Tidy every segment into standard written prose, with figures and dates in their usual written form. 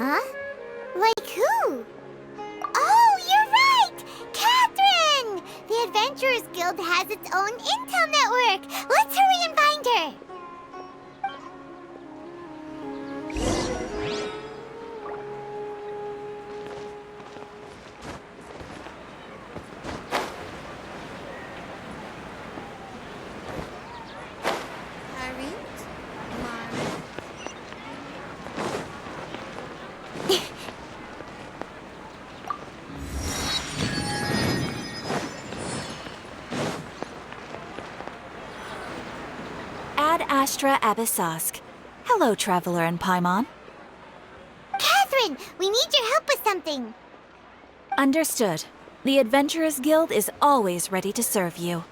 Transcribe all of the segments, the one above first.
Huh? Like who? Oh, you're right! Catherine! The Adventurers Guild has its own intel network! Let's hurry and find her! Ad Astra Abyssosk. Hello, Traveler and Paimon. Catherine, we need your help with something. Understood. The Adventurers Guild is always ready to serve you.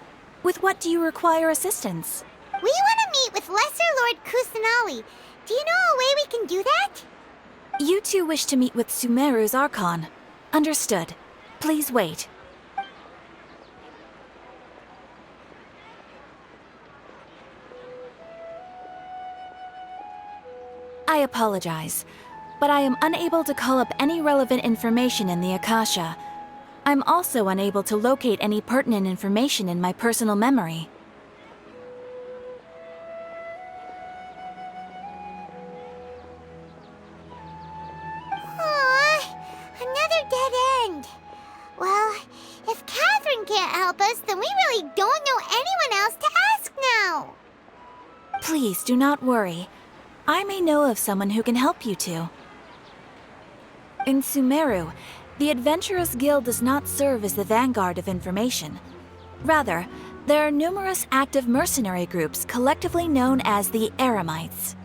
With what do you require assistance? We want to meet with Lesser Lord Kusanali. Do you know a way we can do that? You two wish to meet with Sumeru's Archon. Understood. Please wait. I apologize, but I am unable to call up any relevant information in the Akasha. I'm also unable to locate any pertinent information in my personal memory. Aww, another dead end. Well, if Catherine can't help us, then we really don't know anyone else to ask now. Please do not worry. I may know of someone who can help you two. In Sumeru, the Adventurers Guild does not serve as the vanguard of information. Rather, there are numerous active mercenary groups collectively known as the Eremites.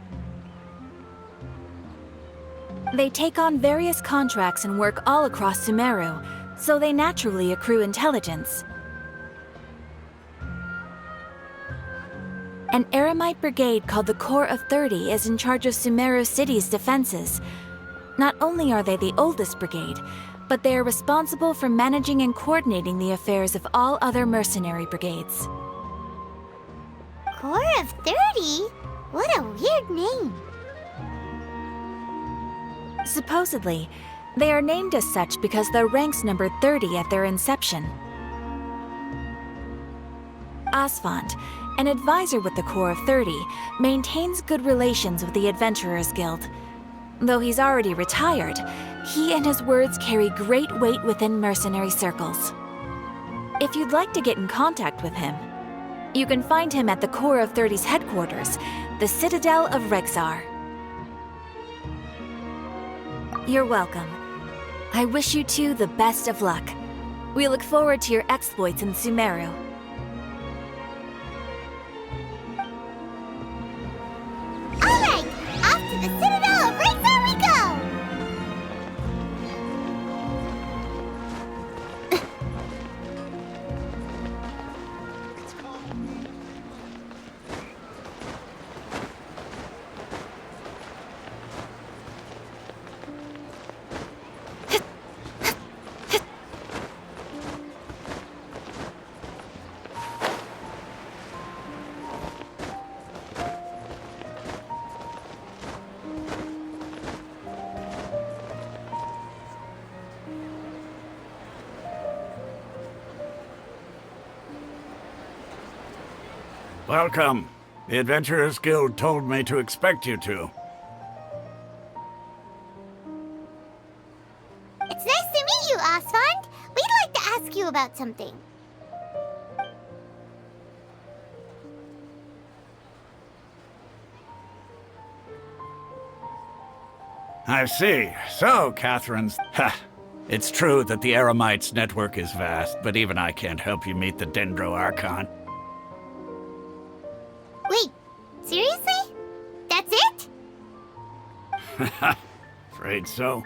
They take on various contracts and work all across Sumeru, so they naturally accrue intelligence. An Eremite brigade called the Corps of 30 is in charge of Sumeru City's defenses. Not only are they the oldest brigade, but they are responsible for managing and coordinating the affairs of all other mercenary brigades. Corps of 30? What a weird name. Supposedly, they are named as such because their ranks numbered 30 at their inception. Asphalt, an advisor with the Corps of 30, maintains good relations with the Adventurers Guild. Though he's already retired, he and his words carry great weight within mercenary circles. If you'd like to get in contact with him, you can find him at the Corps of 30's headquarters, the Citadel of Rexar. You're welcome. I wish you two the best of luck. We look forward to your exploits in Sumeru. Alright, off to the Citadel of Rexar we go! Welcome. The Adventurers Guild told me to expect you two. It's nice to meet you, Asfand. We'd like to ask you about something. I see. So, Catherine's... Ha! It's true that the Eremites' network is vast, but even I can't help you meet the Dendro Archon. Wait, seriously? That's it? Afraid so.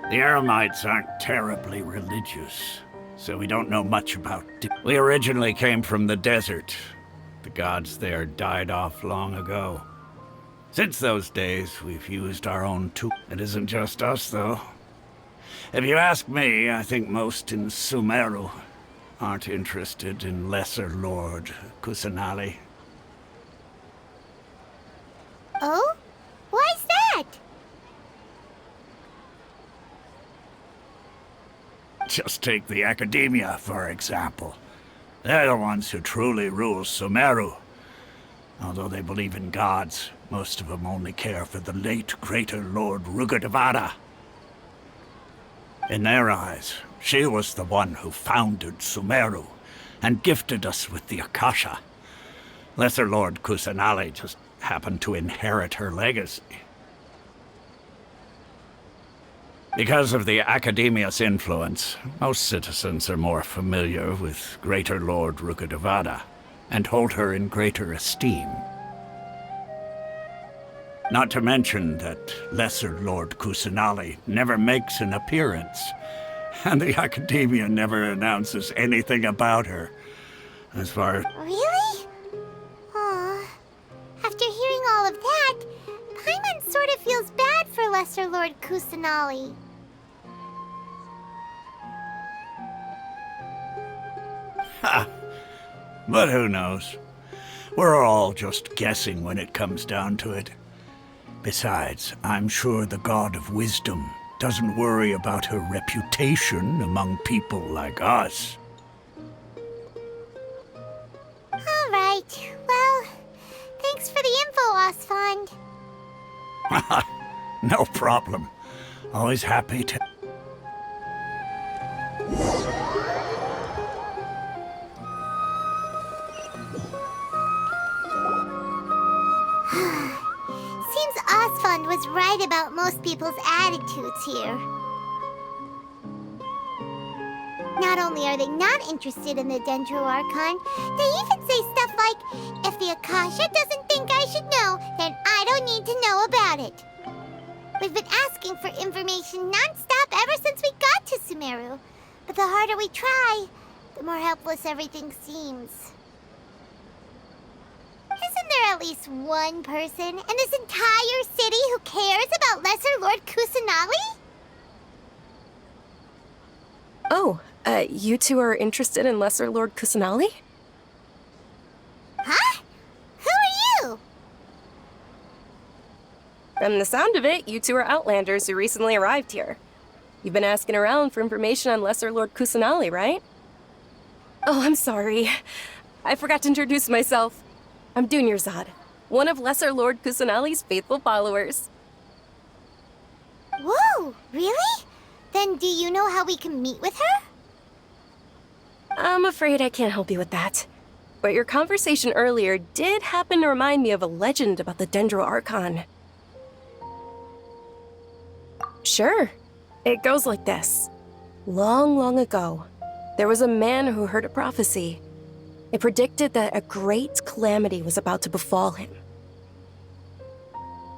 The Eremites aren't terribly religious, so we don't know much about it. We originally came from the desert. The gods there died off long ago. Since those days, we've used our own tools. It isn't just us, though. If you ask me, I think most in Sumeru aren't interested in Lesser Lord Kusanali. Oh? Why's that? Just take the Academia, for example. They're the ones who truly rule Sumeru. Although they believe in gods, most of them only care for the late Greater Lord Rugedevada. In their eyes, she was the one who founded Sumeru and gifted us with the Akasha. Lesser Lord Kusanali just happened to inherit her legacy. Because of the Academia's influence, most citizens are more familiar with Greater Lord Rugedevada and hold her in greater esteem. Not to mention that Lesser Lord Kusanali never makes an appearance, and the Academia never announces anything about her, as far as... Really? Aw. After hearing all of that, Paimon sort of feels bad for Lesser Lord Kusanali. Ha! But who knows? We're all just guessing when it comes down to it. Besides, I'm sure the God of Wisdom doesn't worry about her reputation among people like us. All right. Well, thanks for the info, Osfond. No problem. Always happy to... Seems Osfond was right about most people's attitudes here. Not only are they not interested in the Dendro Archon, they even say stuff like, if the Akasha doesn't think I should know, then I don't need to know about it. We've been asking for information non-stop ever since we got to Sumeru. But the harder we try, the more helpless everything seems. Isn't there at least one person in this entire city who cares about Lesser Lord Kusanali? Oh, you two are interested in Lesser Lord Kusanali? Huh? Who are you? From the sound of it, you two are Outlanders who recently arrived here. You've been asking around for information on Lesser Lord Kusanali, right? Oh, I'm sorry. I forgot to introduce myself. I'm Dunyarzad, one of Lesser Lord Kusanali's faithful followers. Whoa, really? Then do you know how we can meet with her? I'm afraid I can't help you with that. But your conversation earlier did happen to remind me of a legend about the Dendro Archon. Sure. It goes like this. Long, long ago, there was a man who heard a prophecy. It predicted that a great calamity was about to befall him.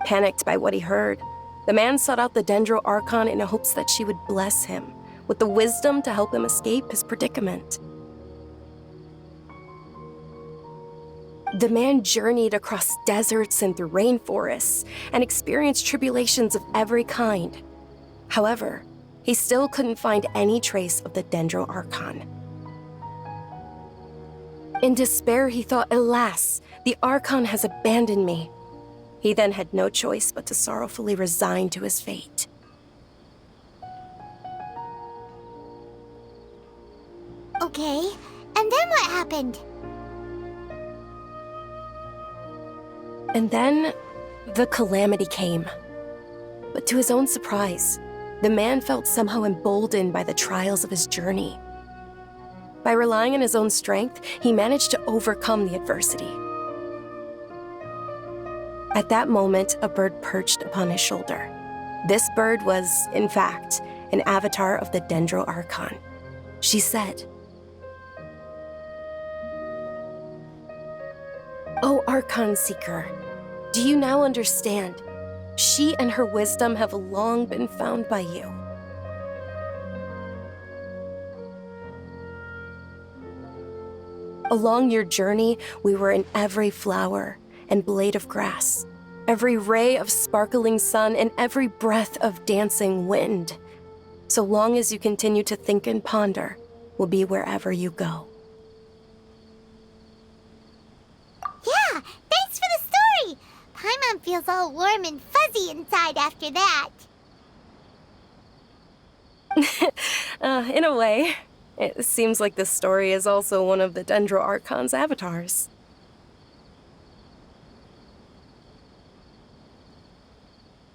Panicked by what he heard, the man sought out the Dendro Archon in hopes that she would bless him with the wisdom to help him escape his predicament. The man journeyed across deserts and through rainforests and experienced tribulations of every kind. However, he still couldn't find any trace of the Dendro Archon. In despair, he thought, alas, the Archon has abandoned me. He then had no choice but to sorrowfully resign to his fate. Okay, and then what happened? And then, the calamity came. But to his own surprise, the man felt somehow emboldened by the trials of his journey. By relying on his own strength, he managed to overcome the adversity. At that moment, a bird perched upon his shoulder. This bird was, in fact, an avatar of the Dendro Archon. She said, "O Archon Seeker, do you now understand? She and her wisdom have long been found by you. Along your journey, we were in every flower and blade of grass, every ray of sparkling sun, and every breath of dancing wind. So long as you continue to think and ponder, we'll be wherever you go." Yeah, thanks for the story! Paimon feels all warm and fuzzy inside after that. In a way. It seems like this story is also one of the Dendro Archon's avatars.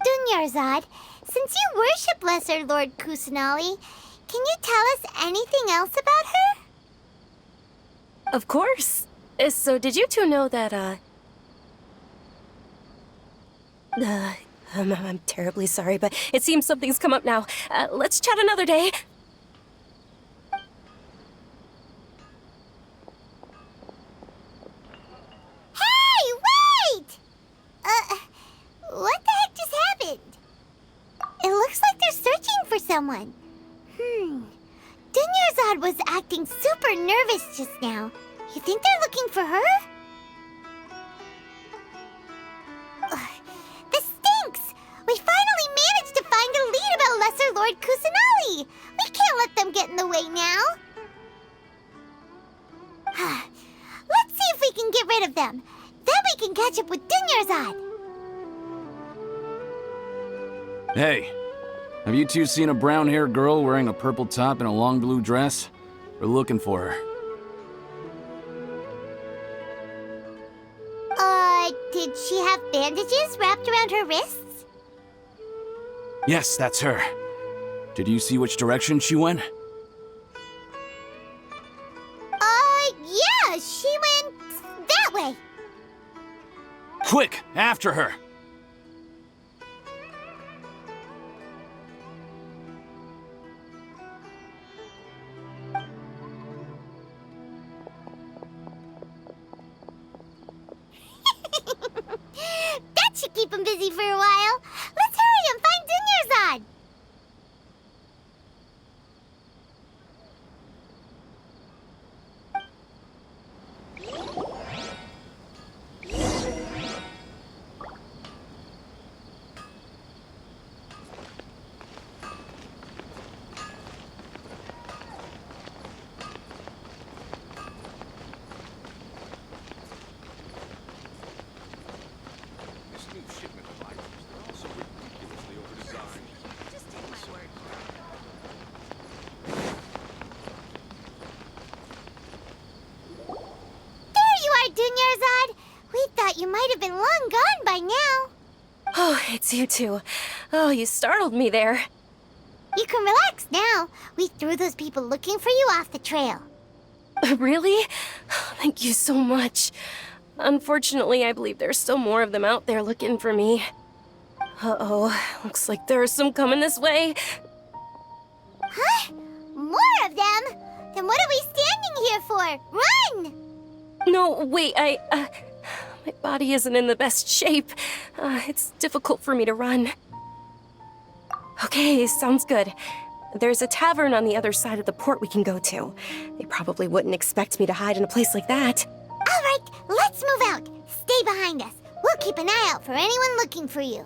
Dunyarzad, since you worship Lesser Lord Kusanali, can you tell us anything else about her? Of course. So did you two know that, I'm terribly sorry, but it seems something's come up now. Let's chat another day. Hey, wait! What the heck just happened? It looks like they're searching for someone. Dunyarzad was acting super nervous just now. You think they're looking for her? Ugh, this stinks! We finally managed to find a lead about Lesser Lord Kusanali! We can't let them get in the way now! Let's see if we can get rid of them. Then we can catch up with Dunyarzad! Hey, have you two seen a brown-haired girl wearing a purple top and a long blue dress? We're looking for her. Did she have bandages wrapped around her wrists? Yes, that's her. Did you see which direction she went? Yeah, she went that way. Quick, after her! That should keep him busy for a while. Let's hurry and find Dunyarzad. Dunyarzad, we thought you might have been long gone by now. Oh, it's you two. Oh, you startled me there. You can relax now. We threw those people looking for you off the trail. Really? Thank you so much. Unfortunately, I believe there's still more of them out there looking for me. Uh-oh, looks like there are some coming this way. Huh? More of them? Then what are we standing here for? Run! No, wait, my body isn't in the best shape. It's difficult for me to run. Okay, sounds good. There's a tavern on the other side of the port we can go to. They probably wouldn't expect me to hide in a place like that. All right, let's move out. Stay behind us. We'll keep an eye out for anyone looking for you.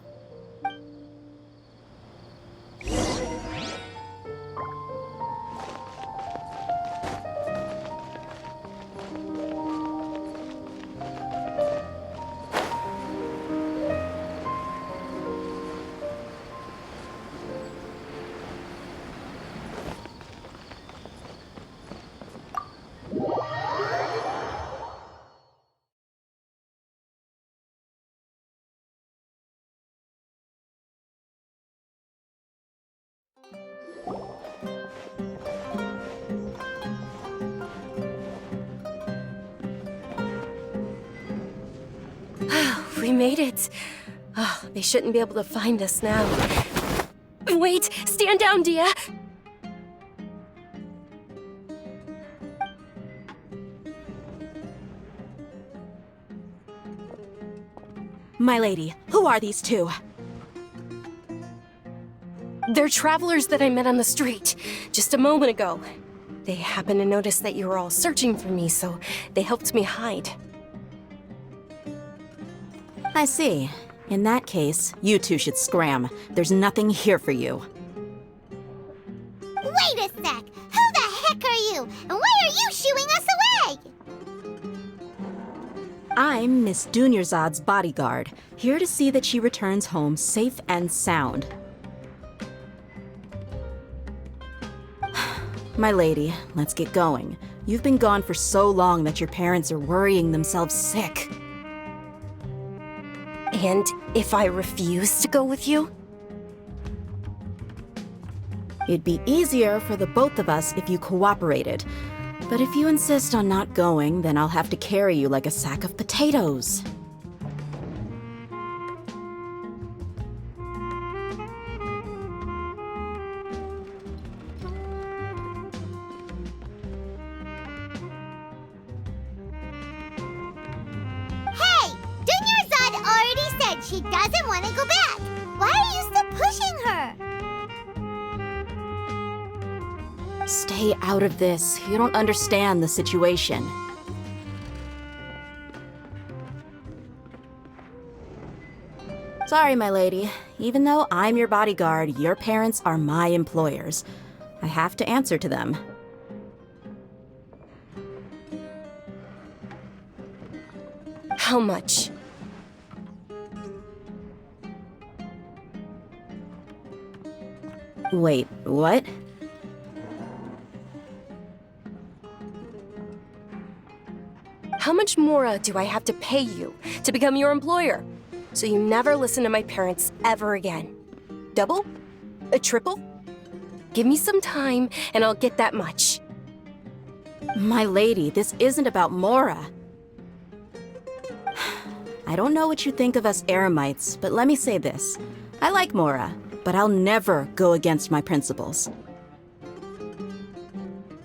We made it. Oh, they shouldn't be able to find us now. Wait! Stand down, Dehya! My lady, who are these two? They're travelers that I met on the street just a moment ago. They happened to notice that you were all searching for me, so they helped me hide. I see. In that case, you two should scram. There's nothing here for you. Wait a sec! Who the heck are you? And why are you shooing us away? I'm Miss Dunyarzad's bodyguard, here to see that she returns home safe and sound. My lady, let's get going. You've been gone for so long that your parents are worrying themselves sick. And if I refuse to go with you? It'd be easier for the both of us if you cooperated. But if you insist on not going, then I'll have to carry you like a sack of potatoes. Hey! Dunyarzad already said she doesn't want to go back. Why are you still pushing her? Stay out of this. You don't understand the situation. Sorry, my lady. Even though I'm your bodyguard, your parents are my employers. I have to answer to them. How much? Wait, what? How much more do I have to pay you to become your employer? So you never listen to my parents ever again. Double? A triple? Give me some time and I'll get that much. My lady, this isn't about Mora. I don't know what you think of us Eremites, but let me say this. I like Mora, but I'll never go against my principles.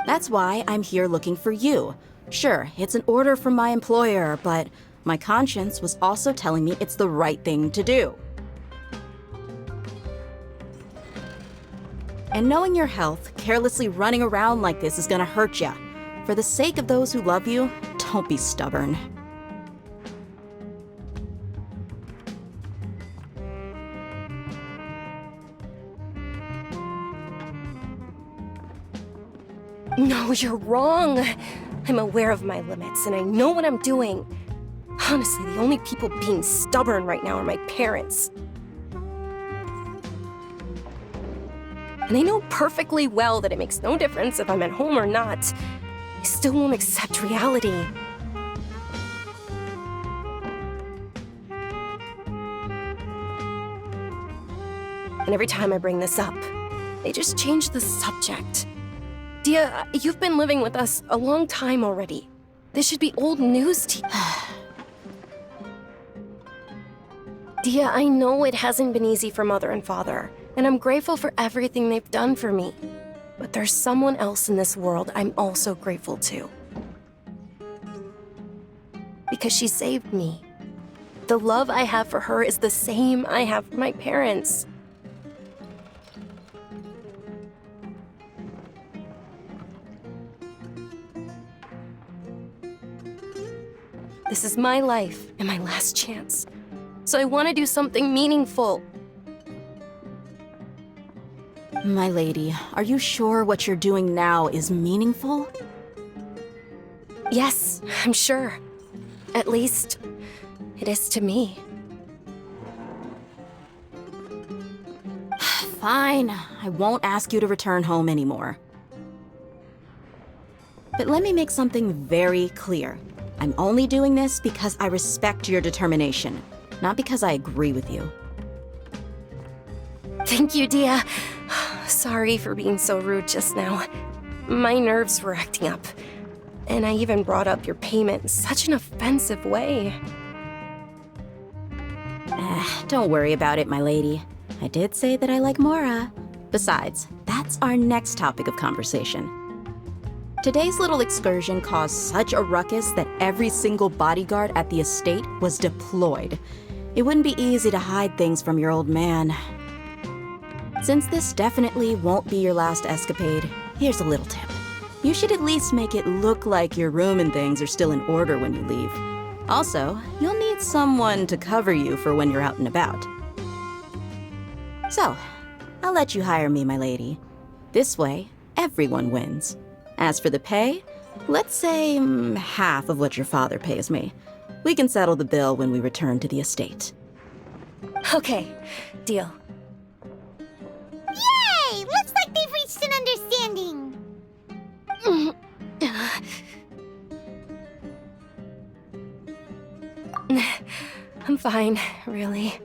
That's why I'm here looking for you. Sure, it's an order from my employer, but my conscience was also telling me it's the right thing to do. And knowing your health, carelessly running around like this is gonna hurt ya. For the sake of those who love you, don't be stubborn. No, you're wrong. I'm aware of my limits and I know what I'm doing. Honestly, the only people being stubborn right now are my parents. And they know perfectly well that it makes no difference if I'm at home or not. I still won't accept reality. And every time I bring this up, they just change the subject. Dehya, you've been living with us a long time already. This should be old news to you. Dehya, I know it hasn't been easy for Mother and Father, and I'm grateful for everything they've done for me. But there's someone else in this world I'm also grateful to. Because she saved me. The love I have for her is the same I have for my parents. This is my life and my last chance. So I want to do something meaningful. My lady, are you sure what you're doing now is meaningful? Yes, I'm sure. At least, it is to me. Fine, I won't ask you to return home anymore. But let me make something very clear. I'm only doing this because I respect your determination, not because I agree with you. Thank you, Dehya. Sorry for being so rude just now. My nerves were acting up. And I even brought up your payment in such an offensive way. Don't worry about it, my lady. I did say that I like Mora. Besides, that's our next topic of conversation. Today's little excursion caused such a ruckus that every single bodyguard at the estate was deployed. It wouldn't be easy to hide things from your old man. Since this definitely won't be your last escapade, here's a little tip. You should at least make it look like your room and things are still in order when you leave. Also, you'll need someone to cover you for when you're out and about. So, I'll let you hire me, my lady. This way, everyone wins. As for the pay, let's say half of what your father pays me. We can settle the bill when we return to the estate. Okay, deal. Yay! Looks like they've reached an understanding. fine, really.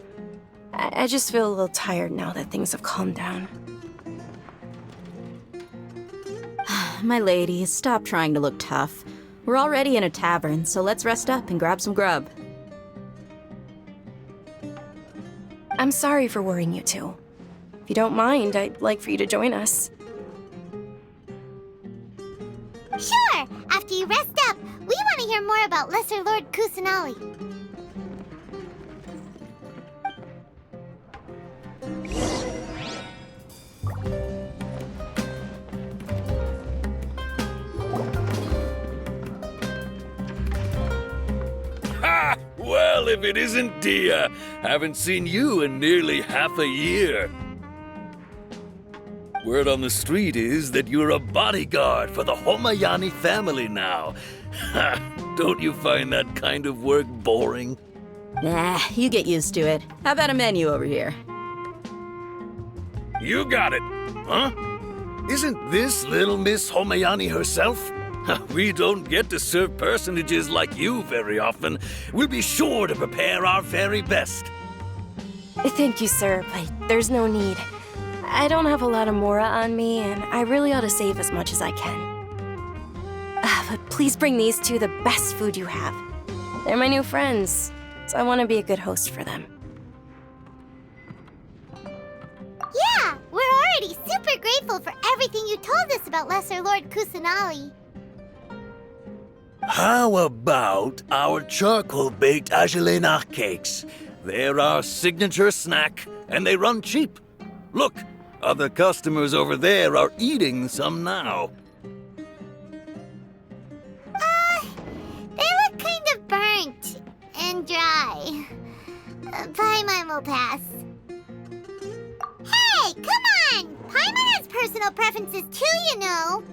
I just feel a little tired now that things have calmed down. My lady, stop trying to look tough. We're already in a tavern, so let's rest up and grab some grub. I'm sorry for worrying you two. If you don't mind, I'd like for you to join us. Sure! After you rest up, we want to hear more about Lesser Lord Kusanali. Ha! Well, if it isn't Dehya, haven't seen you in nearly half a year. Word on the street is that you're a bodyguard for the Homayani family now. Ha! Don't you find that kind of work boring? Nah, you get used to it. How about a menu over here? You got it, huh? Isn't this little Miss Homayani herself? We don't get to serve personages like you very often. We'll be sure to prepare our very best. Thank you, sir, but there's no need. I don't have a lot of Mora on me, and I really ought to save as much as I can. But please bring these two the best food you have. They're my new friends, so I want to be a good host for them. Yeah, we're already super grateful for everything you told us about Lesser Lord Kusanali. How about our charcoal-baked agelenach cakes? They're our signature snack, and they run cheap. Look, other customers over there are eating some now. They look kind of burnt and dry. Paimon will pass. Hey, come on! Paimon has personal preferences too, you know.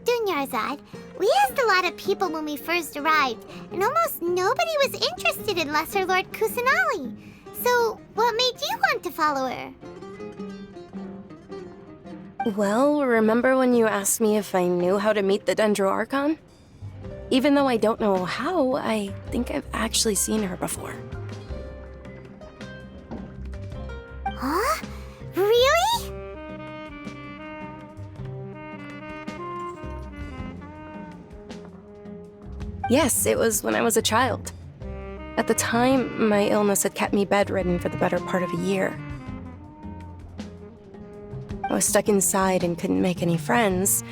Dunyarzad, we asked a lot of people when we first arrived, and almost nobody was interested in Lesser Lord Kusanali. So, what made you want to follow her? Well, remember when you asked me if I knew how to meet the Dendroarchon? Even though I don't know how, I think I've actually seen her before. Huh? Really? Yes, it was when I was a child. At the time, my illness had kept me bedridden for the better part of a year. I was stuck inside and couldn't make any friends,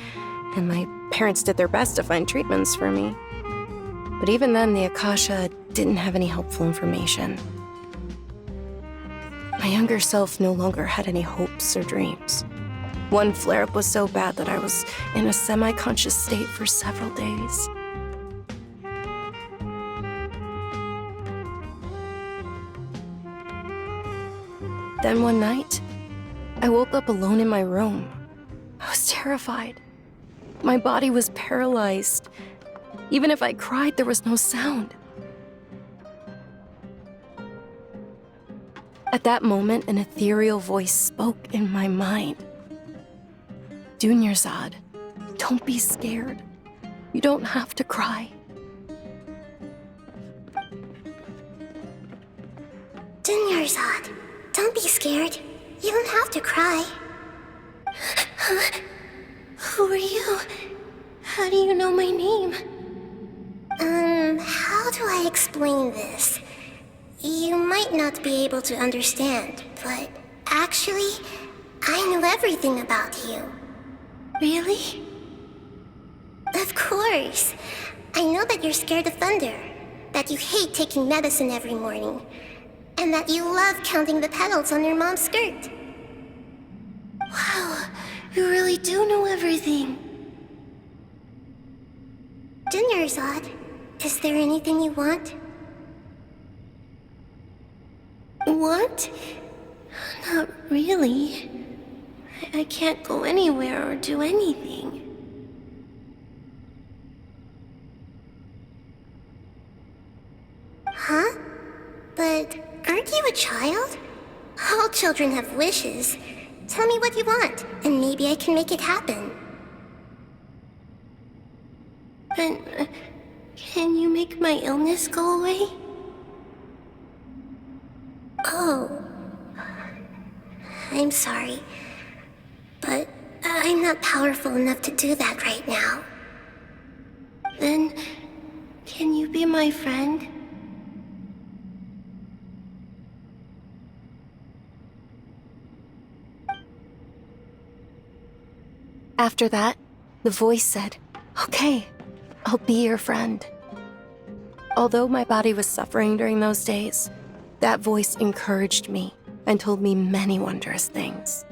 and my parents did their best to find treatments for me. But even then, the Akasha didn't have any helpful information. My younger self no longer had any hopes or dreams. One flare-up was so bad that I was in a semi-conscious state for several days. Then one night, I woke up alone in my room. I was terrified. My body was paralyzed. Even if I cried, there was no sound. At that moment, an ethereal voice spoke in my mind. Dunyarzad, don't be scared. You don't have to cry. Dunyarzad, don't be scared. You don't have to cry. Who are you? How do you know my name? How do I explain this? You might not be able to understand, but actually, I know everything about you. Really? Of course. I know that you're scared of thunder, that you hate taking medicine every morning, and that you love counting the petals on your mom's skirt. Wow, you really do know everything. Dunyarzad, is there anything you want? Want? Not really. I can't go anywhere or do anything. Huh? But aren't you a child? All children have wishes. Tell me what you want, and maybe I can make it happen. But can you make my illness go away? Oh. I'm sorry. But I'm not powerful enough to do that right now. Then, can you be my friend? After that, the voice said, "Okay, I'll be your friend." Although my body was suffering during those days, that voice encouraged me and told me many wondrous things.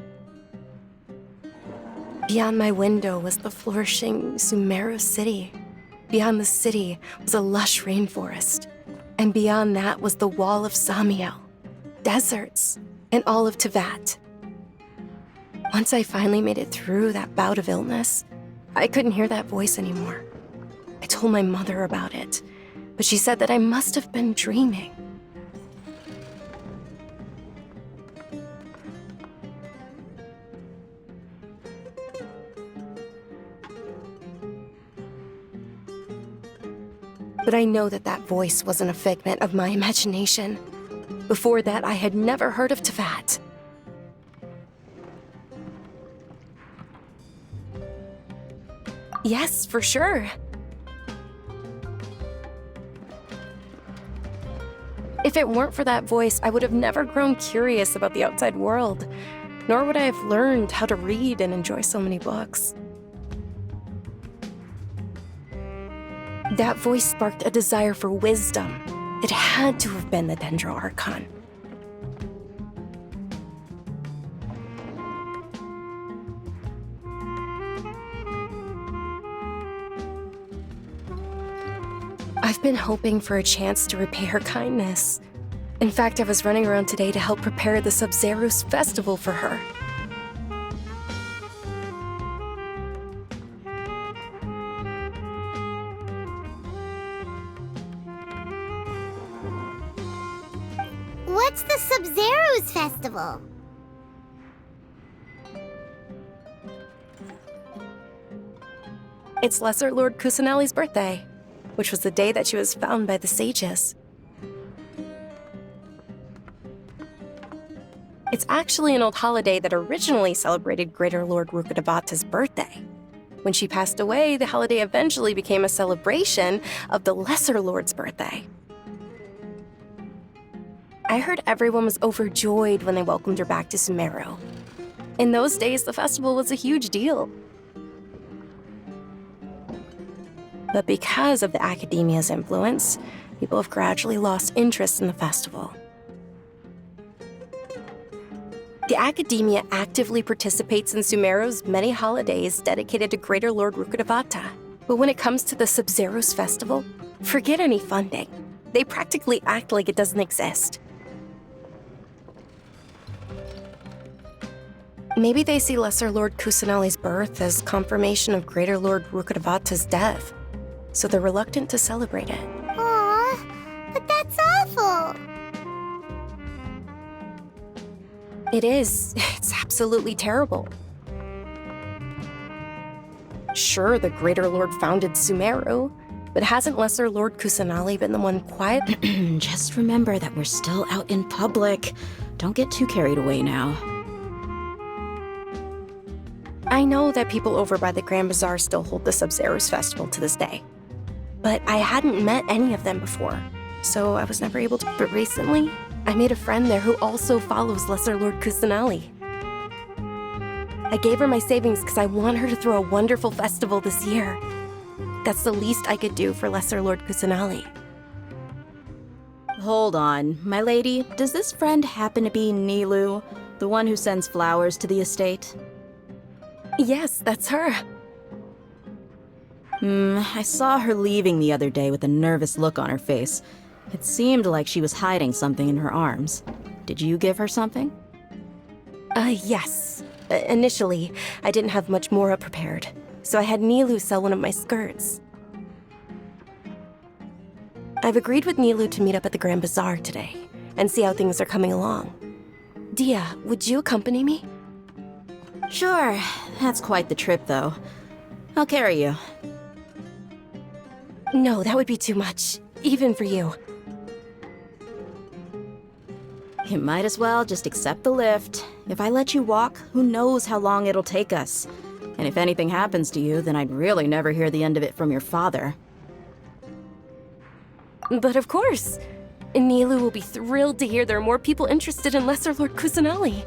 Beyond my window was the flourishing Sumeru city. Beyond the city was a lush rainforest. And beyond that was the wall of Samiel, deserts, and all of Tevat. Once I finally made it through that bout of illness, I couldn't hear that voice anymore. I told my mother about it, but she said that I must have been dreaming. But I know that that voice wasn't a figment of my imagination. Before that, I had never heard of Tevat. Yes, for sure. If it weren't for that voice, I would have never grown curious about the outside world, nor would I have learned how to read and enjoy so many books. That voice sparked a desire for wisdom. It had to have been the Dendro Archon. I've been hoping for a chance to repay her kindness. In fact, I was running around today to help prepare the Sub-Zerus festival for her. What's the Sub-Zerus festival? It's Lesser Lord Kusanali's birthday, which was the day that she was found by the sages. It's actually an old holiday that originally celebrated Greater Lord Rukkhadevata's birthday. When she passed away, the holiday eventually became a celebration of the Lesser Lord's birthday. I heard everyone was overjoyed when they welcomed her back to Sumeru. In those days, the festival was a huge deal. But because of the Academia's influence, people have gradually lost interest in the festival. The Academia actively participates in Sumeru's many holidays dedicated to Greater Lord Rukkhadevata. But when it comes to the Sub-Zerus festival, forget any funding. They practically act like it doesn't exist. Maybe they see Lesser Lord Kusanali's birth as confirmation of Greater Lord Rukkhadevata's death, so they're reluctant to celebrate it. Aw, but that's awful. It is. It's absolutely terrible. Sure, the Greater Lord founded Sumeru, but hasn't Lesser Lord Kusanali been the one quiet? Just remember that we're still out in public. Don't get too carried away now. I know that people over by the Grand Bazaar still hold the Sub-Zerus festival to this day, but I hadn't met any of them before, so I was never able to. But recently, I made a friend there who also follows Lesser Lord Kusanali. I gave her my savings because I want her to throw a wonderful festival this year. That's the least I could do for Lesser Lord Kusanali. Hold on, my lady. Does this friend happen to be Nilu, the one who sends flowers to the estate? Yes, that's her. I saw her leaving the other day with a nervous look on her face. It seemed like she was hiding something in her arms. Did you give her something? Yes. Initially, I didn't have much Mora prepared, so I had Nilu sell one of my skirts. I've agreed with Nilu to meet up at the Grand Bazaar today and see how things are coming along. Dehya, would you accompany me? Sure. That's quite the trip, though. I'll carry you. No, that would be too much. Even for you. You might as well just accept the lift. If I let you walk, who knows how long it'll take us. And if anything happens to you, then I'd really never hear the end of it from your father. But of course. Nilu will be thrilled to hear there are more people interested in Lesser Lord Kusanali.